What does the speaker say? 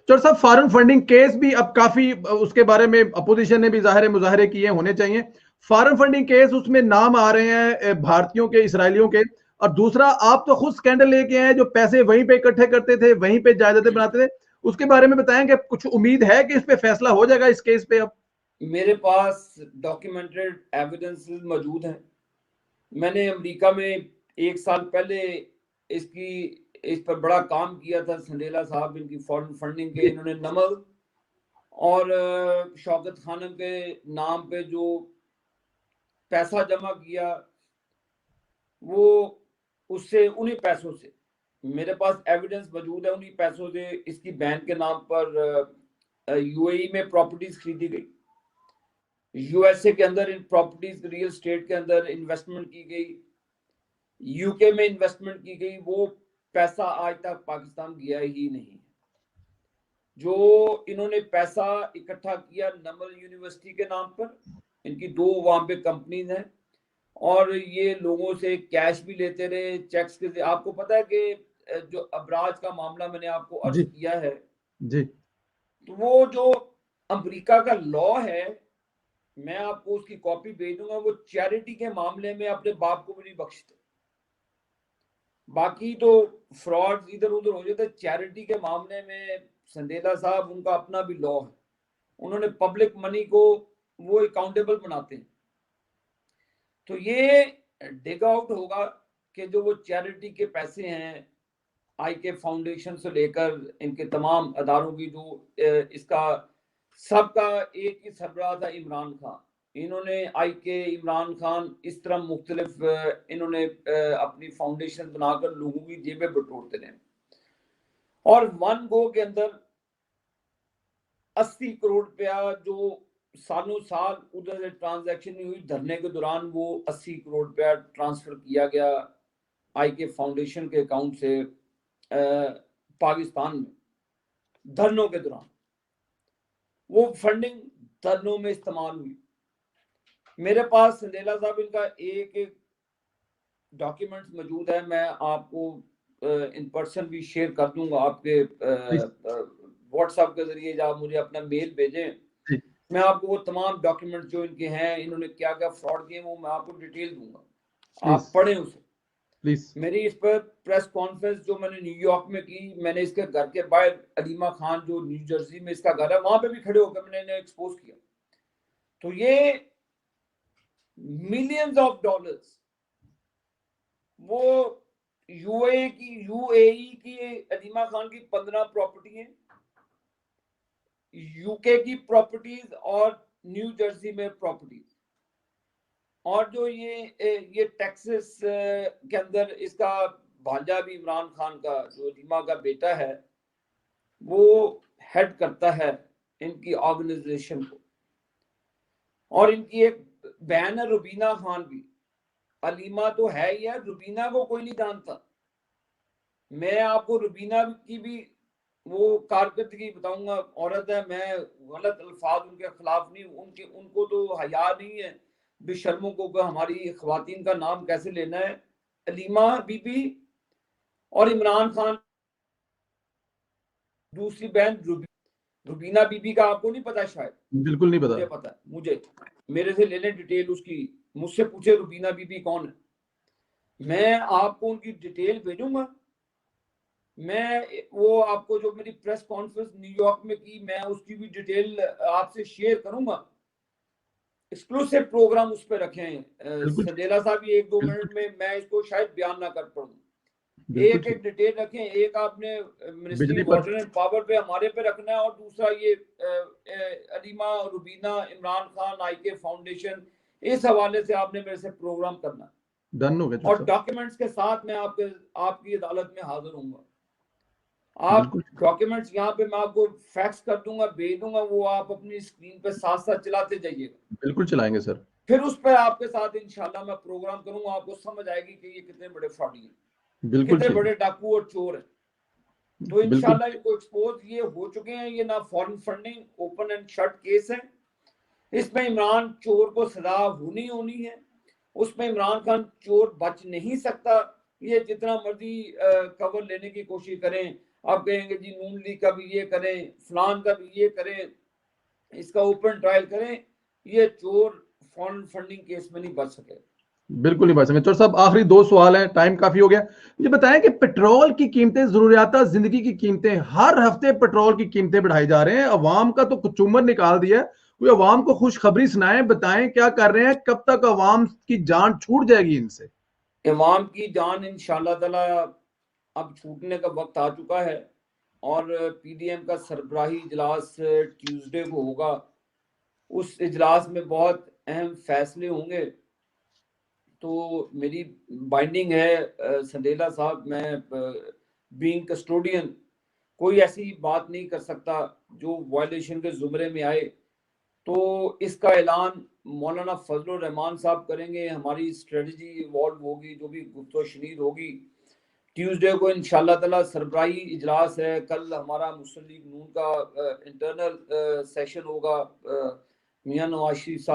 चौर साहब, foreign funding case भी अब काफी उसके बारे में अपोजिशन ने भी जाहिर मुजाहरे किए होने चाहिए। फॉरेन फंडिंग केस उसमें नाम आ रहे हैं भारतीयों के, इसराइलियों के, और दूसरा आप तो खुद स्कैंडल लेके आए जो पैसे वहीं पे इकट्ठे करते थे, वहीं पे जायदादें बनाते थे, उसके बारे में बताएं कि कुछ उम्मीद है कि इस पे फैसला हो जाएगा इस केस पे? अब मेरे पास डॉक्यूमेंटेड एविडेंस मौजूद हैं। मैंने अमेरिका में 1 साल पहले इस पर बड़ा काम किया था। संडेला साहब इनकी फॉरेन फंडिंग के, इन्होंने नमल और शौकत खानम के नाम पे जो पैसा जमा किया, वो उससे उन्हीं पैसों से, मेरे पास एविडेंस मौजूद है, उन्हीं पैसों से इसकी बहन के नाम पर यूएई में प्रॉपर्टीज खरीदी गई, यूएसए के अंदर इन प्रॉपर्टीज रियल स्टेट के अंदर इन्वेस्टमेंट की गई, यूके में इन्वेस्टमेंट की गई। वो पैसा आज तक पाकिस्तान गया ही नहीं। जो इन्होंने पैसा इकट्ठा किया नमल यूनिवर्सिटी के नाम पर, इनकी 2 वहां पे कंपनीज हैं, और ये लोगों से कैश भी लेते रहे, चेक्स के। आपको पता है कि जो अबराज का मामला मैंने आपको अर्ज किया है जी, तो वो जो अमेरिका का लॉ है, मैं आपको उसकी कॉपी भेज दूंगा, वो चैरिटी के मामले में अपने बाप को भी नहीं बख्शते। बाकी तो फ्रॉड इधर उधर हो जाते, चैरिटी के मामले में संडेला साहब उनका अपना भी लॉ है, उन्होंने पब्लिक मनी को वो अकाउंटेबल बनाते हैं। तो ये डिग आउट होगा कि जो वो चैरिटी के पैसे हैं, आई के फाउंडेशन से लेकर इनके तमाम अदारों की, जो इसका सबका एक ही सरबराह था इमरान खान। इन्होंने आई के, इमरान खान, इस तरह मुख्तलिफ इन्होंने अपनी फाउंडेशन बनाकर लोगों की जेबें बटोरते रहे, और वन गो के अंदर 80 करोड़ रुपया जो सालों साल उधर से ट्रांजैक्शन नहीं हुई, धरने के दौरान वो 80 करोड़ रुपया ट्रांसफर किया गया आई के फाउंडेशन के अकाउंट से पाकिस्तान में। धरनों के दौरान वो फंडिंग धरनों में इस्तेमाल हुई। मेरे पास संडेला साहब इनका एक एक डॉक्यूमेंट्स मौजूद है, मैं आपको इन पर्सन भी शेयर कर दूंगा आपके व्हाट्सएप के जरिए, या आप मुझे अपना मेल भेजें, मैं आपको वो तमाम डॉक्यूमेंट जो इनके हैं, इन्होंने क्या क्या फ्रॉड किए, वो मैं आपको डिटेल दूंगा, आप पढ़ें उसे प्लीज। मेरी इस पर प्रेस कॉन्फ्रेंस जो मैंने न्यूयॉर्क में की, मैंने इसके घर के बाहर अलीमा खान जो न्यू जर्सी में इसका घर है, वहां पे भी खड़े होकर मैंने इन्हें एक्सपोज किया। तो ये मिलियंस ऑफ डॉलर्स वो यूएई की अलीमा खान की 15 प्रॉपर्टी है, यूके की प्रॉपर्टीज और न्यू जर्सी में प्रॉपर्टीज, और जो ये टेक्सास के अंदर इसका भांजा भी इमरान खान का, जो रीमा का बेटा है, वो हेड करता है इनकी ऑर्गेनाइजेशन को। और इनकी एक बहन है रुबीना खान भी, अलीमा तो है ही है, रुबीना को कोई नहीं जानता। मैं आपको रुबीना की भी वो कारकर्दगी बताऊंगा, औरत है, मैं गलत अल्फाज उनके खिलाफ नहीं, उनको तो हया नहीं है बेशर्मों को हमारी ख्वातीन का नाम कैसे लेना है। अलीमा बीबी और इमरान खान दूसरी बहन रुबीना बीबी का आपको नहीं पता? शायद बिल्कुल नहीं पता। मुझे पता है, मुझे मेरे से ले लें डिटेल उसकी, मुझसे पूछे रुबीना बीबी कौन है, मैं आपको उनकी डिटेल भेजूंगा। मैं वो आपको जो मेरी प्रेस कॉन्फ्रेंस न्यूयॉर्क में की, मैं उसकी भी डिटेल आपसे शेयर करूंगा। एक्सक्लूसिव प्रोग्राम उस पर रखे हैं संडेला साहब, 1-2 मिनट में मैं इसको शायद बयान ना कर पाऊँ। एक एक डिटेल रखें, एक आपने मिनिस्ट्री वाटर एंड पावर पे हमारे पे रखना है, और दूसरा ये अलीमा, रुबीना, इमरान खान, आई के फाउंडेशन, इस हवाले से आपने मेरे से प्रोग्राम करना डन हो गया, और डॉक्यूमेंट्स के साथ मैं आपकी अदालत में हाजिर होऊंगा। आप डॉक्यूमेंट्स यहाँ पे मैं आपको फैक्स कर दूंगा, भेज दूंगा, वो आप अपनी स्क्रीन पे साथ साथ चलाते जाइएगा। बिल्कुल चलाएंगे सर। फिर उस पर आपके साथ इंशाल्लाह मैं प्रोग्राम करूंगा, आपको समझ आएगी कि ये कितने बड़े फ्रॉडी हैं, कितने बड़े डाकू और चोर हैं। तो इंशाल्लाह इनको एक्सपोज ये हो चुके हैं। ये ना foreign funding open and shut case है, इसमें इमरान चोर को सजा होनी है, उसमें इमरान खान चोर बच नहीं सकता। ये जितना मर्जी कवर लेने की कोशिश करें, आप कहेंगे जी नून लीग का भी ये करें, फलान का भी ये करें, इसका ओपन ट्रायल करें, ये चोर फॉरेन फंडिंग केस में नहीं बच सके। बिल्कुल नहीं बच सकेंगे। चोर साहब आखिरी 2 सवाल हैं, टाइम काफी हो गया। मुझे बताएं कि पेट्रोल की कीमतें, जरूरियात जिंदगी की कीमतें, हर हफ्ते पेट्रोल की कीमतें बढ़ाई जा रहे हैं, अवाम का तो कुचुम्बर निकाल दिया है। कोई अवाम को खुशखबरी सुनाएं, बताएं क्या कर रहे हैं, कब तक अवाम की जान छूट जाएगी इनसे? इमाम की जान इंशाल्लाह ताला अब छूटने का वक्त आ चुका है और पीडीएम का सरबराही इजलास ट्यूसडे को होगा। उस इजलास में बहुत अहम फैसले होंगे। तो मेरी बाइंडिंग है संडेला साहब, मैं बीइंग कस्टोडियन कोई ऐसी बात नहीं कर सकता जो वायलेशन के जुमरे में आए। तो इसका ऐलान मौलाना फजलुर रहमान साहब करेंगे, हमारी स्ट्रेटजी इवॉल्व होगी, जो भी गुफ्तो शनीद होगी। ट्यूसडे को इंशाल्लाह ताला सरबराही इजलास है। कल हमारा मुस्लिम लीग नून का इंटरनल सेशन होगा। मियां नवाज शरीफ साहब